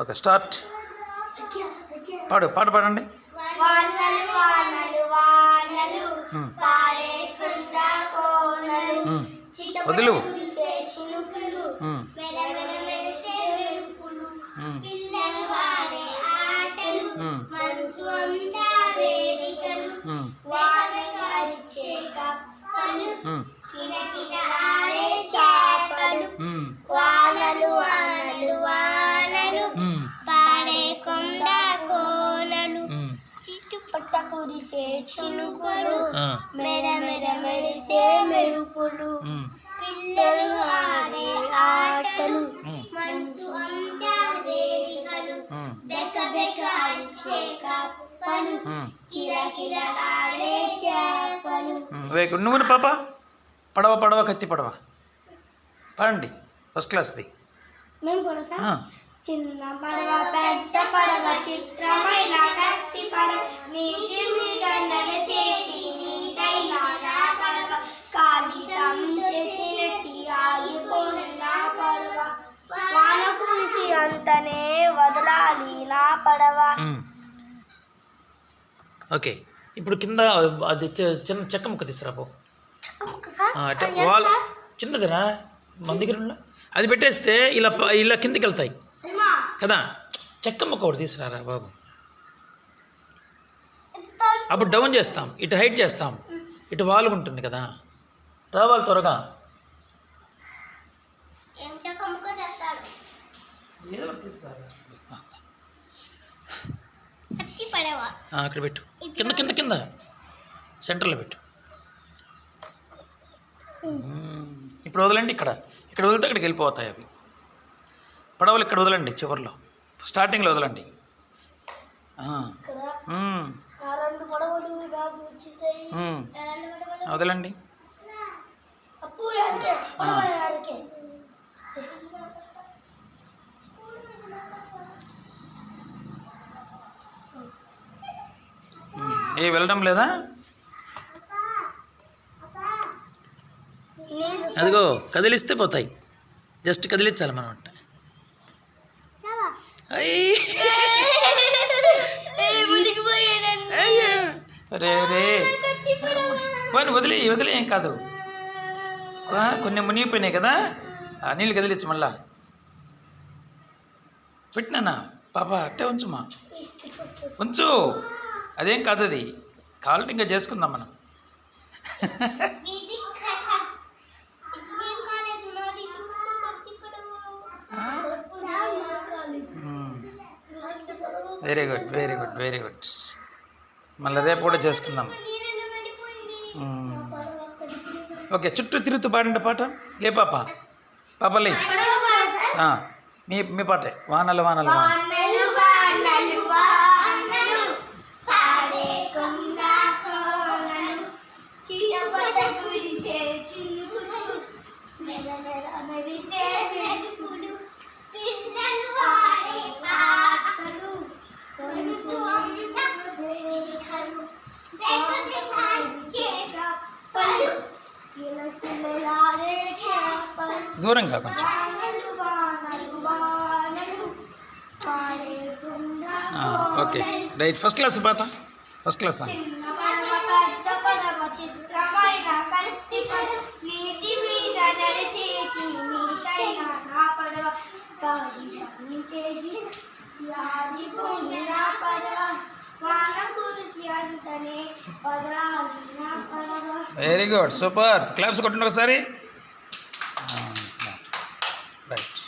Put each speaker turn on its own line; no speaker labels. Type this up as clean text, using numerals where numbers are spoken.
Okay start. పాడు పాట పాడండి.
వానలు వానలు వానలు పాడేకుండా కోనలు
వదులు.
కురిసే చినుకులు మెరమెర మెరిసే మెరుపులు పిల్లలు వాడే ఆటలు మనసు అంతా వేడికలు వానగా అరిచే కప్పలు కిలకిల ఆడే చేపలు వానలు వానలు వానలు పాడేకుండా కోనలు చిట్టుపట్ట కురిసే చినుకులు మెర మెర మెరిసే మెరుపులు పిల్లలు ఆడే ఆటలు మనసు అంతా వేడికలు బెక బెక అరిచే కప్పలు కిలకిల ఆడే చేపలు.
నువ్వు పాప పడవ పడవ కత్తి పడవ పాడండి. ఫస్ట్ క్లాస్ది.
చిన్న పడవ పెద్ద పడవ చిత్రమైన కత్తి పడవ నీటి మీద నడిచేటి నీటైన నా పడవ కాగితం చేసినట్టి ఆగిపోని నా పడవ వాన కురిసి అంతనే వదలాలి నా పడవ.
ఓకే ఇప్పుడు కింద అది చిన్న చెక్క ముక్క తీసుకురాబో. వాళ్ళు చిన్నదిరా మన దగ్గర అది పెట్టేస్తే ఇలా ఇలా కిందకి వెళ్తాయి కదా. చెక్క ముక్క ఒకటి తీసుకురారా బాబు. అప్పుడు డౌన్ చేస్తాం, ఇటు హైట్ చేస్తాం, ఇటు వాల్ ఉంటుంది కదా. రావాలి త్వరగా. అక్కడ పెట్టు, కింద కింద కింద సెంటర్లో పెట్టు. ఇప్పుడు వదలండి. ఇక్కడ ఇక్కడ వదిలితే అక్కడికి వెళ్ళిపోతాయి అవి పడవలు. ఇక్కడ వదలండి, చివరిలో స్టార్టింగ్లో వదలండి. వదలండి. వెళ్ళడం లేదా? అదిగో కదిలిస్తే పోతాయి. జస్ట్ కదిలించాలి మనం అంటే. రే రే వదిలే వదిలే ఏం కాదు. కొన్ని మునిగిపోయినాయి కదా, ఆ నీళ్ళు కదిలించు. మళ్ళా పెట్టినా పాప అట్టే ఉంచుమా, ఉంచు. అదేం కాదు, అది కావాలంటే ఇంకా చేసుకుందాం మనం. Very good very good very good. మళ్ళీ రేపు కూడా చేసుకుందాం. ఓకే చుట్టూ తిరుగుతూ పాడండి పాట. లే పాప పాపలే మీ మీ పాటే. వానలు వానలు దూరంగా కొంచెం. Okay right. ఫస్ట్ క్లాస్ పాట. First class very good super. Claps కొట్టండి ఒకసారి. రైట్.